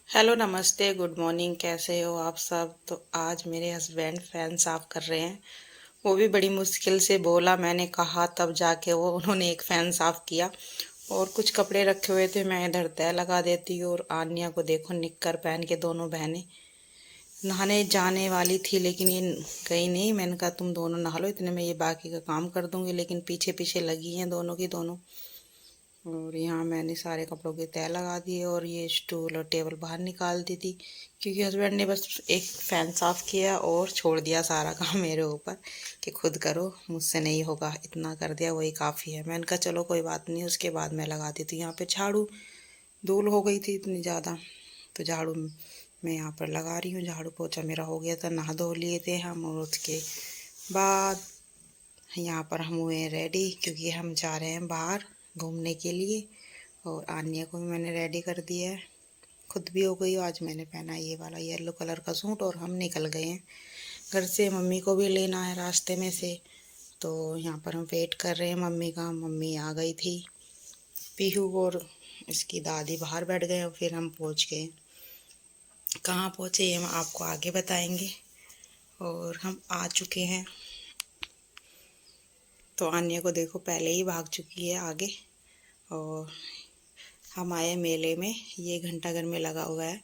Hello नमस्ते good morning, कैसे हो आप सब। तो आज मेरे हस्बैंड फैन साफ कर रहे हैं। वो भी बड़ी मुश्किल से बोला, मैंने कहा तब जाके वो उन्होंने एक फैन साफ किया। और कुछ कपड़े रखे हुए थे, मैं इधर तय लगा देती हूँ। और आन्या को देखो, निक्कर पहन के दोनों बहनें नहाने जाने वाली थी, लेकिन ये गई नहीं। मैंने कहा तुम दोनों नहा लो, इतने में ये बाकी का काम कर दूंगी, लेकिन पीछे पीछे लगी हैं दोनों की दोनों। और यहाँ मैंने सारे कपड़ों की तह लगा दी और ये स्टूल और टेबल बाहर निकाल दी थी, क्योंकि हस्बैंड ने बस एक फ़ैन साफ़ किया और छोड़ दिया सारा काम मेरे ऊपर कि खुद करो, मुझसे नहीं होगा। इतना कर दिया, वही काफ़ी है। मैंने कहा चलो कोई बात नहीं, उसके बाद मैं लगाती थी। यहाँ पे झाड़ू धूल हो गई थी इतनी ज़्यादा, तो झाड़ू मैं यहाँ पर लगा रही हूँ। झाड़ू पोछा मेरा हो गया था, नहा धो लिए थे हम। और उसके बाद यहाँ पर हम हुए रेडी, क्योंकि हम जा रहे हैं बाहर घूमने के लिए। और आन्या को भी मैंने रेडी कर दिया है, खुद भी हो गई। आज मैंने पहना है ये वाला येलो कलर का सूट और हम निकल गए हैं घर से। मम्मी को भी लेना है रास्ते में से, तो यहाँ पर हम वेट कर रहे हैं मम्मी का। मम्मी आ गई थी, पीहू और इसकी दादी बाहर बैठ गए और फिर हम पहुँच गए। कहाँ पहुँचे ये हम आपको आगे बताएंगे। और हम आ चुके हैं, तो आन्या को देखो पहले ही भाग चुकी है आगे। और हम आए मेले में, ये घंटाघर में लगा हुआ है।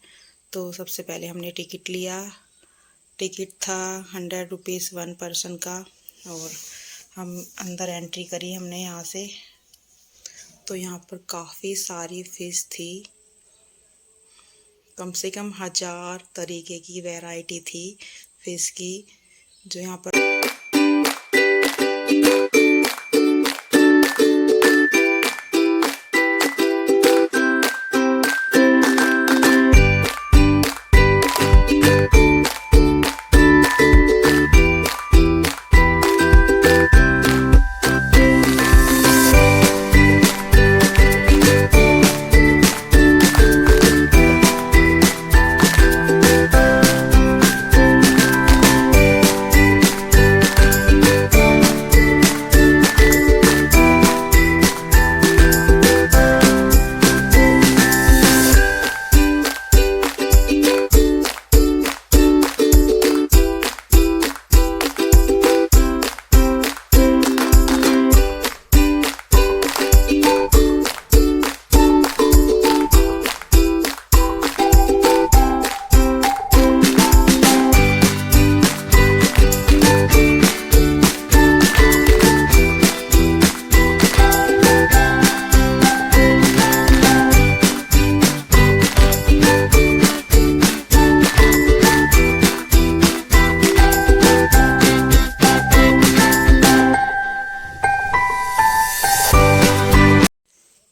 तो सबसे पहले हमने टिकट लिया। टिकट था 100 रुपीज़ 1 पर्सन का। और हम अंदर एंट्री करी हमने यहाँ से। तो यहाँ पर काफ़ी सारी फ़िश थी, कम से कम 1000 तरीके की वैरायटी थी फ़िश की, जो यहाँ पर।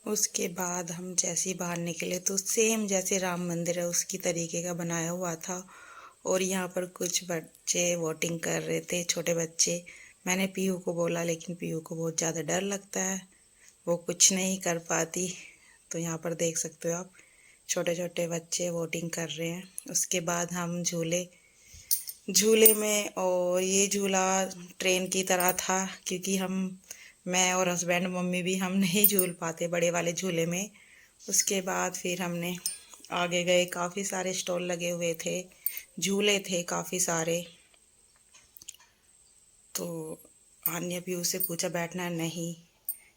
उसके बाद हम जैसे ही बाहर निकले तो सेम जैसे राम मंदिर है उसकी तरीके का बनाया हुआ था। और यहाँ पर कुछ बच्चे वोटिंग कर रहे थे, छोटे बच्चे। मैंने पीहू को बोला, लेकिन पीहू को बहुत ज़्यादा डर लगता है, वो कुछ नहीं कर पाती। तो यहाँ पर देख सकते हो आप, छोटे छोटे बच्चे वोटिंग कर रहे हैं। उसके बाद हम झूले झूले में, और ये झूला ट्रेन की तरह था, क्योंकि मैं और हस्बैंड मम्मी भी हम नहीं झूल पाते बड़े वाले झूले में। उसके बाद फिर हमने आगे गए, काफ़ी सारे स्टॉल लगे हुए थे, झूले थे काफ़ी सारे। तो आन्या भी उससे पूछा बैठना है, नहीं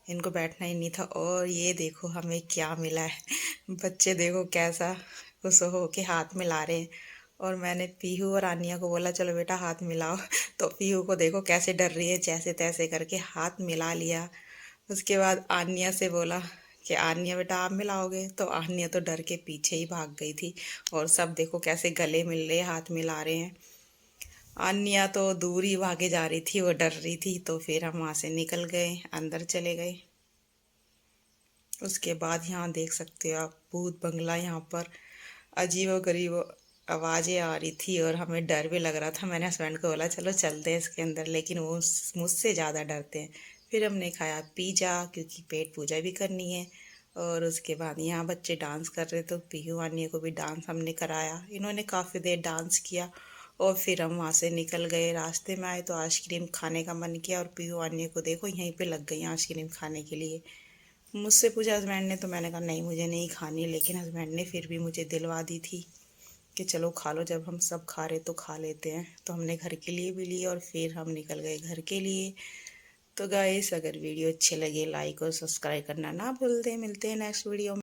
इनको बैठना ही नहीं था। और ये देखो हमें क्या मिला है बच्चे देखो कैसा खुश हो के हाथ मिला रहे हैं। और मैंने पीहू और आन्या को बोला चलो बेटा हाथ मिलाओ तो पीहू को देखो कैसे डर रही है, जैसे तैसे करके हाथ मिला लिया। उसके बाद आन्या से बोला कि आन्या बेटा आप मिलाओगे, तो आन्या तो डर के पीछे ही भाग गई थी। और सब देखो कैसे गले मिल रहे, हाथ मिला रहे हैं। आन्या तो दूर ही भागे जा रही थी, वो डर रही थी। तो फिर हम वहाँ से निकल गए, अंदर चले गए। उसके बाद यहाँ देख सकते हो आप भूत बंगला। यहाँ पर अजीब व गरीब आवाज़ें आ रही थी और हमें डर भी लग रहा था। मैंने हस्बैंड को बोला चलो चलते हैं इसके अंदर, लेकिन वो मुझसे ज़्यादा डरते हैं। फिर हमने खाया पिज़्ज़ा, क्योंकि पेट पूजा भी करनी है। और उसके बाद यहाँ बच्चे डांस कर रहे, तो पीहू आन्या को भी डांस हमने कराया। इन्होंने काफ़ी देर डांस किया। और फिर हम वहाँ से निकल गए। रास्ते में आए तो आइसक्रीम खाने का मन किया, और पीहू आन्या को देखो यहीं पे लग गई आइसक्रीम खाने के लिए। मुझसे पूछा हस्बैंड ने, तो मैंने कहा नहीं मुझे नहीं खानी, लेकिन हस्बैंड ने फिर भी मुझे दिलवा दी थी कि चलो खा लो, जब हम सब खा रहे तो खा लेते हैं। तो हमने घर के लिए भी ली और फिर हम निकल गए घर के लिए। तो गाइस, अगर वीडियो अच्छे लगे लाइक और सब्सक्राइब करना ना भूल दें। मिलते हैं नेक्स्ट वीडियो में।